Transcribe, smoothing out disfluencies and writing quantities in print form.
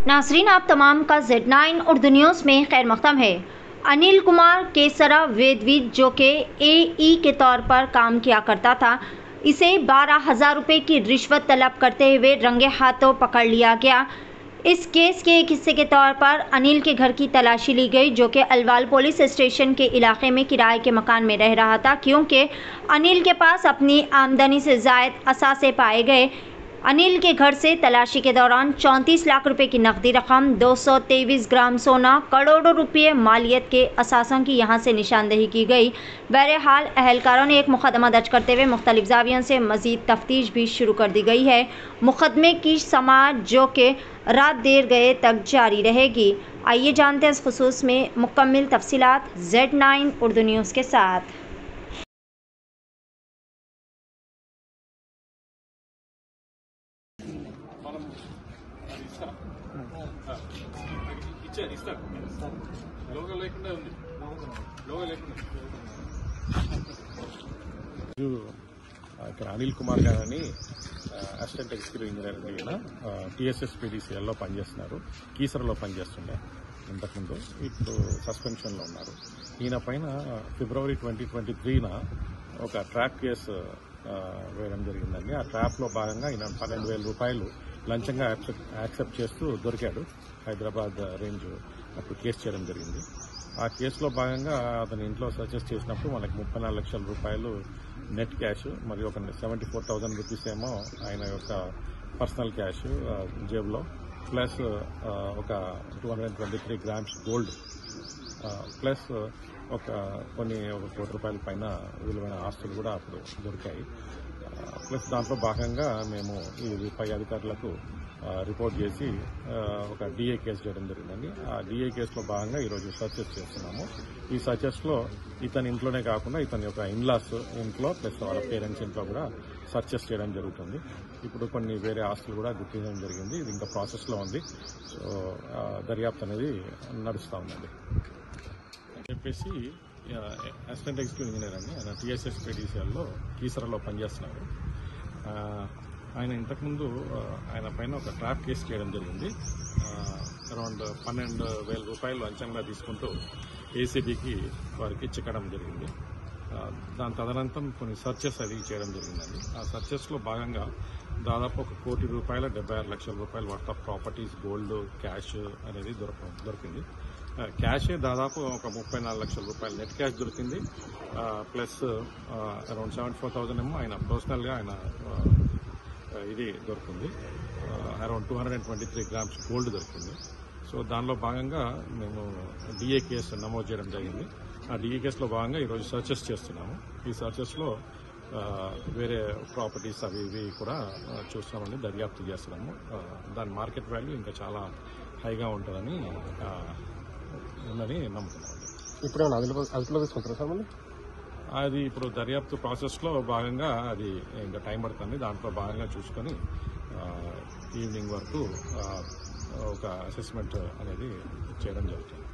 नाज़रीन, आप तमाम का Z9 उर्दू न्यूज़ में खैर मक़दम है। अनिल कुमार केसरा वेदवीत, जो कि AE के तौर पर काम किया करता था, इसे 12,000 रुपये की रिश्वत तलब करते हुए रंगे हाथों पकड़ लिया गया। इस केस के एक हिस्से के तौर पर अनिल के घर की तलाशी ली गई, जो कि अलवाल पुलिस स्टेशन के इलाके में किराए के मकान में रह रहा था, क्योंकि अनिल के पास अपनी आमदनी से ज़ायद असासे पाए गए। अनिल के घर से तलाशी के दौरान 34 लाख रुपए की नकदी रकम, 223 ग्राम सोना, करोड़ों रुपये मालियत के असासों की यहां से निशानदेही की गई। बहरहाल अहलकारों ने एक मुकदमा दर्ज करते हुए मुख्तलिफ ज़ावियों से मज़ीद तफ्तीश भी शुरू कर दी गई है। मुकदमे की समाअत जो कि रात देर गए तक जारी रहेगी। आइए जानते हैं इस खुसूस में मुकम्मल तफसीलात Z9 उर्दू न्यूज़ के साथ। ఇక్కడ అనిల్ కుమార్ గారని అసిస్టెంట్ ఎగ్జిక్యూటివ్ ఇంజనీర్ అండి. ఈయన TSSPDCL పనిచేస్తున్నారు. కీసరలో పనిచేస్తుండే ఇంతకుముందు. ఇప్పుడు సస్పెన్షన్లో ఉన్నారు. ఈయన పైన ఫిబ్రవరి 2023న ఒక ట్రాప్ కేసు వేయడం జరిగిందండి. ఆ ట్రాప్లో భాగంగా ఈయన 12,000 రూపాయలు లంచంగా యాక్సెప్ట్ చేస్తూ దొరికాడు. హైదరాబాద్ రేంజ్ అప్పుడు కేసు చేయడం జరిగింది. ఆ కేసులో భాగంగా అతని ఇంట్లో సర్చెస్ చేసినప్పుడు మనకి 34 లక్షల రూపాయలు నెట్ క్యాష్, మరియు ఒక 74,000 రూపీస్ ఏమో ఆయన యొక్క పర్సనల్ క్యాష్ జేబులో, ప్లస్ ఒక 223 గ్రామ్స్ గోల్డ్, ప్లస్ ఒక కోటి రూపాయల పైన విలువైన ఆస్తులు కూడా అప్పుడు దొరికాయి. ప్లస్ దాంట్లో భాగంగా మేము ఈ పై అధికారులకు రిపోర్ట్ చేసి ఒక DA కేసు చేయడం జరిగిందండి. ఆ DA కేసులో భాగంగా ఈరోజు సర్చెస్ చేస్తున్నాము. ఈ సర్చెస్లో ఇతని ఇంట్లోనే కాకుండా ఇతని యొక్క ఇన్లాస్ ఇంట్లో, ప్లస్ వాళ్ళ పేరెంట్స్ ఇంట్లో కూడా సర్చెస్ చేయడం జరుగుతుంది. ఇప్పుడు కొన్ని వేరే ఆస్తులు కూడా గుర్తించడం జరిగింది. ఇది ఇంకా ప్రాసెస్లో ఉంది. సో దర్యాప్తు అనేది నడుస్తూ ఉందండి. చెప్పేసి అసిస్టెంట్ ఎగ్జిక్యూటివ్ ఇంజనీర్ అండి. ఆయన TSSPDCL కీసరలో పనిచేస్తున్నారు. ఆయన ఇంతకుముందు ఆయన పైన ఒక ట్రాప్ కేసు చేయడం జరిగింది. అరౌండ్ 12,000 రూపాయలు లంచంగా తీసుకుంటూ ACBకి వారికి చిక్కడం జరిగింది. దాని తదనంతరం కొన్ని సర్చెస్ అది చేయడం జరిగిందండి. ఆ సర్చెస్లో భాగంగా దాదాపు 1 కోటి రూపాయల 76 లక్షల రూపాయల worth of properties, gold, cash అనేది దొరికింది. క్యాషే దాదాపు ఒక 34 లక్షల రూపాయలు నెట్ క్యాష్ దొరికింది. ప్లస్ అరౌండ్ 74,000 ఏమో ఆయన పర్సనల్గా ఆయన ఇది దొరికింది. అరౌండ్ 223 గ్రామ్స్ గోల్డ్ దొరికింది. సో దానిలో భాగంగా మేము DA కేసు నమోదు చేయడం జరిగింది. ఆ DA కేసులో భాగంగా ఈరోజు సర్చెస్ చేస్తున్నాము. ఈ సర్చెస్లో వేరే ప్రాపర్టీస్ అవి ఇవి కూడా చూస్తున్నామండి, దర్యాప్తు చేస్తున్నాము. దాని మార్కెట్ వాల్యూ ఇంకా చాలా హైగా ఉంటుందని నమ్ముతున్నామండి. ఇప్పుడు అదుపులో తీసుకుంటారా సార్? మళ్ళీ అది ఇప్పుడు దర్యాప్తు ప్రాసెస్లో భాగంగా అది ఇంకా టైం పడుతుంది. దాంట్లో భాగంగా చూసుకొని ఈవినింగ్ వరకు ఒక అసెస్మెంట్ అనేది చేయడం జరుగుతుంది.